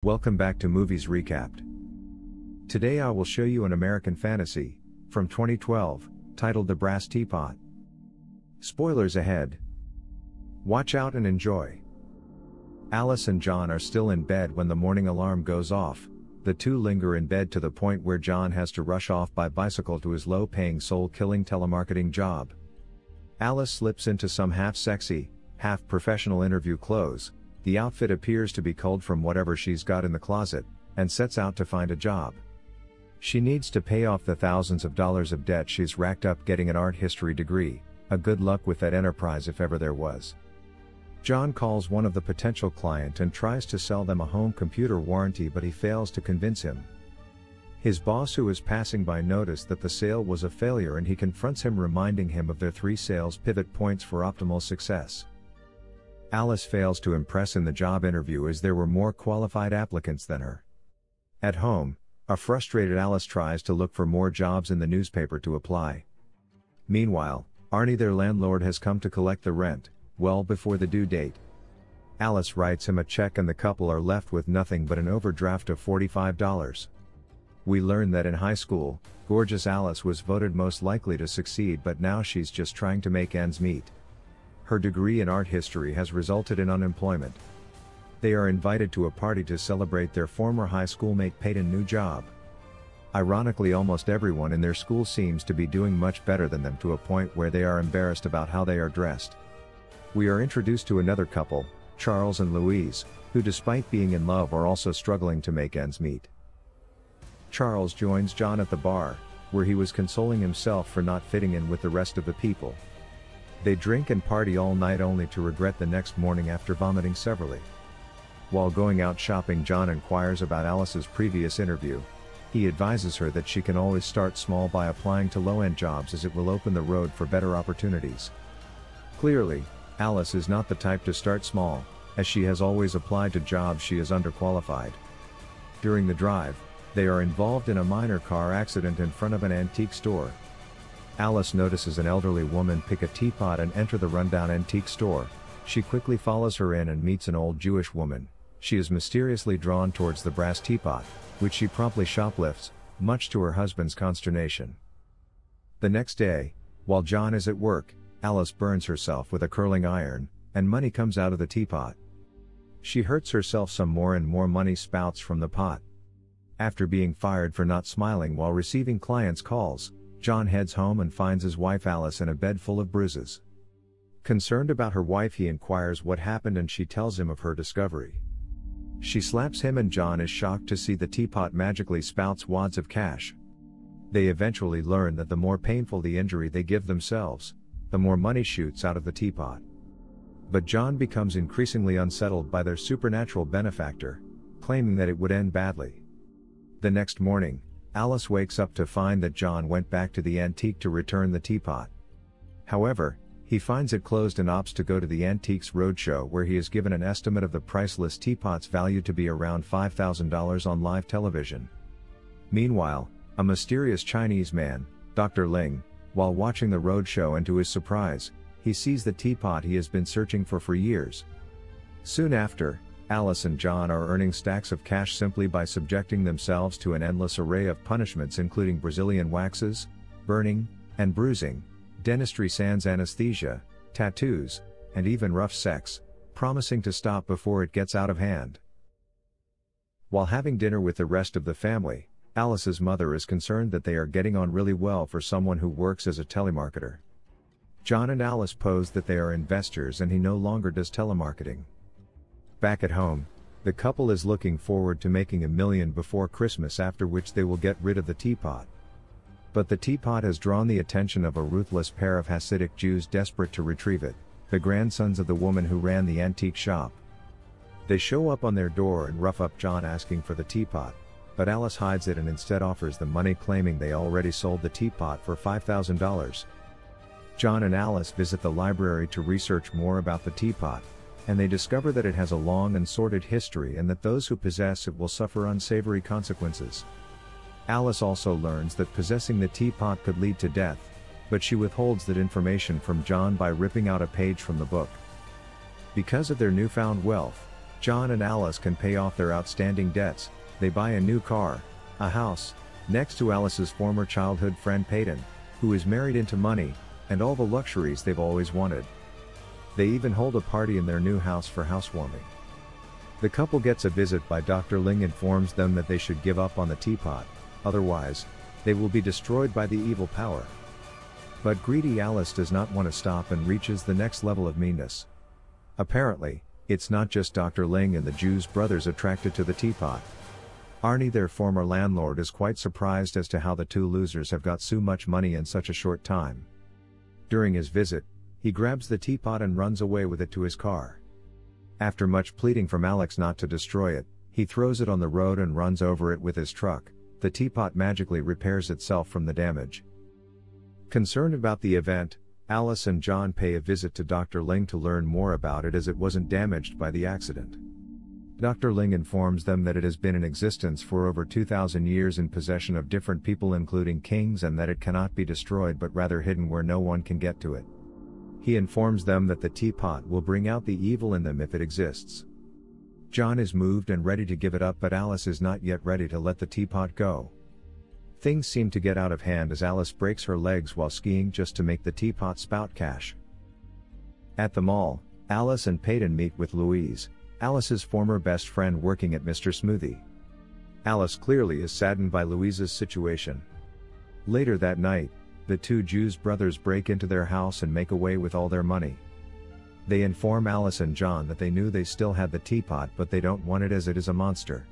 Welcome back to Movies Recapped. Today I will show you an American fantasy, from 2012, titled The Brass Teapot. Spoilers ahead. Watch out and enjoy. Alice and John are still in bed when the morning alarm goes off. The two linger in bed to the point where John has to rush off by bicycle to his low-paying soul-killing telemarketing job. Alice slips into some half-sexy, half-professional interview clothes. The outfit appears to be culled from whatever she's got in the closet, and sets out to find a job. She needs to pay off the thousands of dollars of debt she's racked up getting an art history degree. A good luck with that enterprise if ever there was. John calls one of the potential client and tries to sell them a home computer warranty, but he fails to convince him. His boss, who is passing by, noticed that the sale was a failure and he confronts him, reminding him of their 3 sales pivot points for optimal success. Alice fails to impress in the job interview as there were more qualified applicants than her. At home, a frustrated Alice tries to look for more jobs in the newspaper to apply. Meanwhile, Arnie, their landlord, has come to collect the rent, well before the due date. Alice writes him a check and the couple are left with nothing but an overdraft of $45. We learn that in high school, gorgeous Alice was voted most likely to succeed, but now she's just trying to make ends meet. Her degree in art history has resulted in unemployment. They are invited to a party to celebrate their former high schoolmate Peyton's new job. Ironically, almost everyone in their school seems to be doing much better than them, to a point where they are embarrassed about how they are dressed. We are introduced to another couple, Charles and Louise, who despite being in love are also struggling to make ends meet. Charles joins John at the bar, where he was consoling himself for not fitting in with the rest of the people. They drink and party all night only to regret the next morning after vomiting severally. While going out shopping, John inquires about Alice's previous interview. He advises her that she can always start small by applying to low-end jobs, as it will open the road for better opportunities. Clearly, Alice is not the type to start small, as she has always applied to jobs she is underqualified. During the drive, they are involved in a minor car accident in front of an antique store. Alice notices an elderly woman pick a teapot and enter the rundown antique store. She quickly follows her in and meets an old Jewish woman. She is mysteriously drawn towards the brass teapot, which she promptly shoplifts, much to her husband's consternation. The next day, while John is at work, Alice burns herself with a curling iron, and money comes out of the teapot. She hurts herself some more and more money spouts from the pot. After being fired for not smiling while receiving clients' calls, John heads home and finds his wife Alice in a bed full of bruises. Concerned about her wife, he inquires what happened and she tells him of her discovery. She slaps him and John is shocked to see the teapot magically spouts wads of cash. They eventually learn that the more painful the injury they give themselves, the more money shoots out of the teapot. But John becomes increasingly unsettled by their supernatural benefactor, claiming that it would end badly. The next morning, Alice wakes up to find that John went back to the antique to return the teapot. However, he finds it closed and opts to go to the Antiques Roadshow, where he is given an estimate of the priceless teapot's value to be around $5,000 on live television. Meanwhile, a mysterious Chinese man, Dr. Ling, while watching the roadshow, and to his surprise, he sees the teapot he has been searching for years. Soon after, Alice and John are earning stacks of cash simply by subjecting themselves to an endless array of punishments, including Brazilian waxes, burning, and bruising, dentistry sans anesthesia, tattoos, and even rough sex, promising to stop before it gets out of hand. While having dinner with the rest of the family, Alice's mother is concerned that they are getting on really well for someone who works as a telemarketer. John and Alice pose that they are investors and he no longer does telemarketing. Back at home, the couple is looking forward to making $1 million before Christmas, after which they will get rid of the teapot. But the teapot has drawn the attention of a ruthless pair of Hasidic Jews desperate to retrieve it, the grandsons of the woman who ran the antique shop. They show up on their door and rough up John, asking for the teapot, but Alice hides it and instead offers them money, claiming they already sold the teapot for $5,000. John and Alice visit the library to research more about the teapot, and they discover that it has a long and sordid history and that those who possess it will suffer unsavory consequences. Alice also learns that possessing the teapot could lead to death, but she withholds that information from John by ripping out a page from the book. Because of their newfound wealth, John and Alice can pay off their outstanding debts. They buy a new car, a house, next to Alice's former childhood friend Peyton, who is married into money, and all the luxuries they've always wanted. They even hold a party in their new house for housewarming. The couple gets a visit by Dr. Ling, informs them that they should give up on the teapot, otherwise, they will be destroyed by the evil power. But greedy Alice does not want to stop and reaches the next level of meanness. Apparently, it's not just Dr. Ling and the Jew's brothers attracted to the teapot. Arnie, their former landlord, is quite surprised as to how the two losers have got so much money in such a short time. During his visit, he grabs the teapot and runs away with it to his car. After much pleading from Alex not to destroy it, he throws it on the road and runs over it with his truck. The teapot magically repairs itself from the damage. Concerned about the event, Alice and John pay a visit to Dr. Ling to learn more about it, as it wasn't damaged by the accident. Dr. Ling informs them that it has been in existence for over 2,000 years in possession of different people including kings, and that it cannot be destroyed but rather hidden where no one can get to it. He informs them that the teapot will bring out the evil in them if it exists. John is moved and ready to give it up, but Alice is not yet ready to let the teapot go. Things seem to get out of hand as Alice breaks her legs while skiing just to make the teapot spout cash. At the mall, Alice and Peyton meet with Louise, Alice's former best friend working at Mr. Smoothie. Alice clearly is saddened by Louise's situation. Later that night, the two Jew's brothers break into their house and make away with all their money. They inform Alice and John that they knew they still had the teapot, but they don't want it as it is a monster.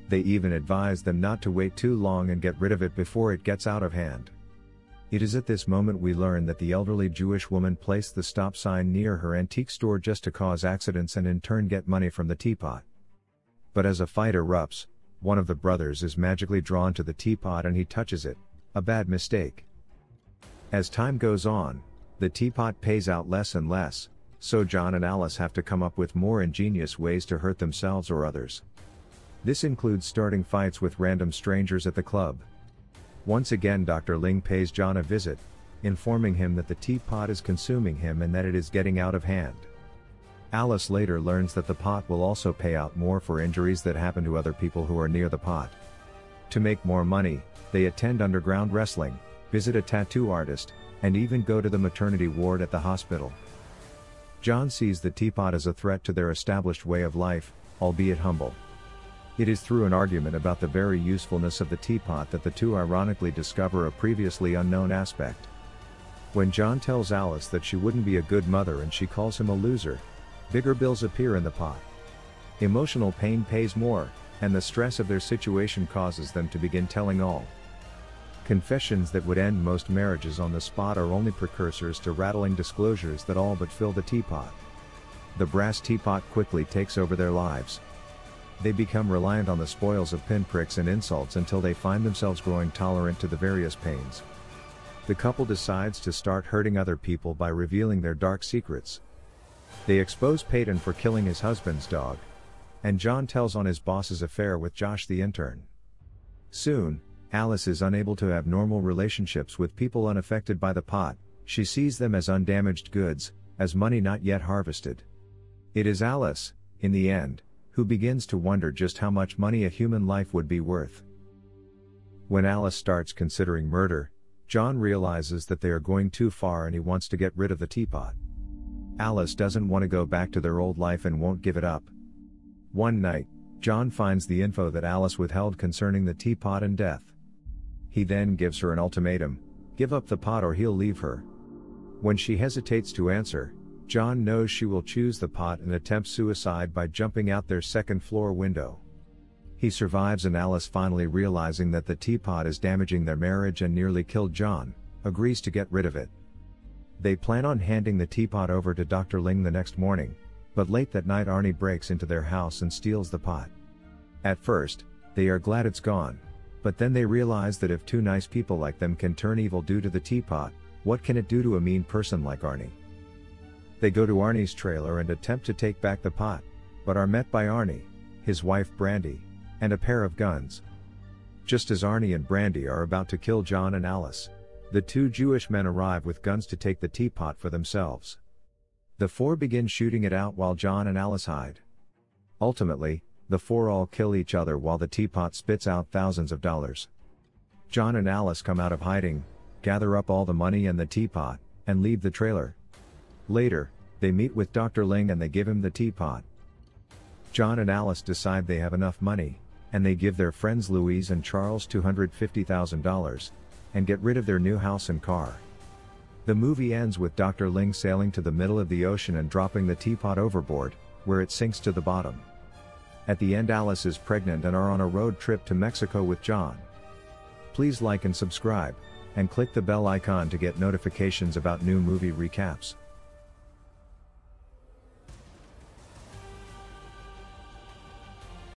They even advise them not to wait too long and get rid of it before it gets out of hand. It is at this moment we learn that the elderly Jewish woman placed the stop sign near her antique store just to cause accidents and in turn get money from the teapot. But as a fight erupts, one of the brothers is magically drawn to the teapot and he touches it, a bad mistake. As time goes on, the teapot pays out less and less, so John and Alice have to come up with more ingenious ways to hurt themselves or others. This includes starting fights with random strangers at the club. Once again, Dr. Ling pays John a visit, informing him that the teapot is consuming him and that it is getting out of hand. Alice later learns that the pot will also pay out more for injuries that happen to other people who are near the pot. To make more money, they attend underground wrestling, visit a tattoo artist, and even go to the maternity ward at the hospital. John sees the teapot as a threat to their established way of life, albeit humble. It is through an argument about the very usefulness of the teapot that the two ironically discover a previously unknown aspect. When John tells Alice that she wouldn't be a good mother and she calls him a loser, bigger bills appear in the pot. Emotional pain pays more, and the stress of their situation causes them to begin telling all. Confessions that would end most marriages on the spot are only precursors to rattling disclosures that all but fill the teapot. The brass teapot quickly takes over their lives. They become reliant on the spoils of pinpricks and insults until they find themselves growing tolerant to the various pains. The couple decides to start hurting other people by revealing their dark secrets. They expose Peyton for killing his husband's dog, and John tells on his boss's affair with Josh the intern. Soon, Alice is unable to have normal relationships with people unaffected by the pot. She sees them as undamaged goods, as money not yet harvested. It is Alice, in the end, who begins to wonder just how much money a human life would be worth. When Alice starts considering murder, John realizes that they are going too far and he wants to get rid of the teapot. Alice doesn't want to go back to their old life and won't give it up. One night, John finds the info that Alice withheld concerning the teapot and death. He then gives her an ultimatum: give up the pot or he'll leave her. When she hesitates to answer, John knows she will choose the pot and attempt suicide by jumping out their second-floor window. He survives, and Alice, finally realizing that the teapot is damaging their marriage and nearly killed John, agrees to get rid of it. They plan on handing the teapot over to Dr. Ling the next morning, but late that night Arnie breaks into their house and steals the pot. At first, they are glad it's gone, but then they realize that if two nice people like them can turn evil due to the teapot, what can it do to a mean person like Arnie? They go to Arnie's trailer and attempt to take back the pot, but are met by Arnie, his wife Brandy, and a pair of guns. Just as Arnie and Brandy are about to kill John and Alice, the two Jewish men arrive with guns to take the teapot for themselves. The four begin shooting it out while John and Alice hide. Ultimately, the four all kill each other while the teapot spits out thousands of dollars. John and Alice come out of hiding, gather up all the money and the teapot, and leave the trailer. Later, they meet with Dr. Ling and they give him the teapot. John and Alice decide they have enough money, and they give their friends Louise and Charles $250,000, and get rid of their new house and car. The movie ends with Dr. Ling sailing to the middle of the ocean and dropping the teapot overboard, where it sinks to the bottom. At the end, Alice is pregnant and are on a road trip to Mexico with John. Please like and subscribe, and click the bell icon to get notifications about new movie recaps.